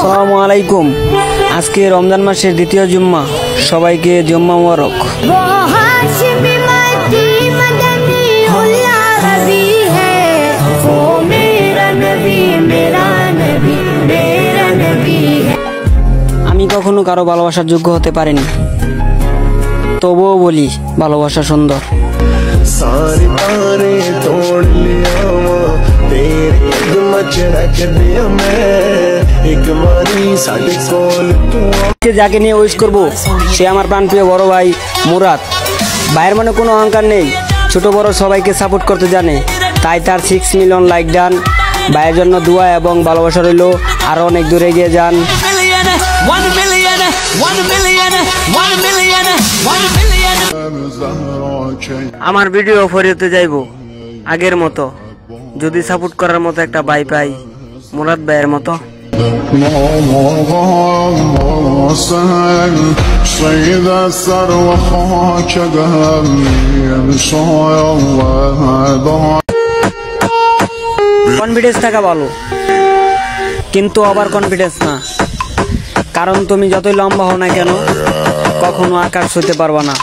আসসালামু আলাইকুম। আজকে রমজান মাসের দ্বিতীয় জুম্মা, সবাইকে জুম্মা মুবারক। আমি কখনো কারো ভালোবাসার যোগ্য হতে পারিনি, তবুও বলি ভালোবাসা সুন্দর। যাকে নিয়ে উইশ করবো সে আমার প্রাণপ্রিয় বড় ভাই মুরাদ। ভাইয়ের মনে কোনো অহংকার নেই, ছোট বড় সবাইকে সাপোর্ট করতে জানে, তাই তার 6 মিলিয়ন লাইক ডান। ভাইয়ের জন্য দোয়া এবং ভালোবাসা রইল, আরো অনেক দূরে এগিয়ে যান। আমার ভিডিও ফরিতে যাইব আগের মতো, যদি সাপোর্ট করার মতো একটা ভাই পাই মুরাদ ভাইয়ের মতো। কনফিডেন্স থাকা ভালো, কিন্তু আবার কনফিডেন্স না, কারণ তুমি যতই লম্বা হও না কেন কখনো আকাশ হতে পারবা না।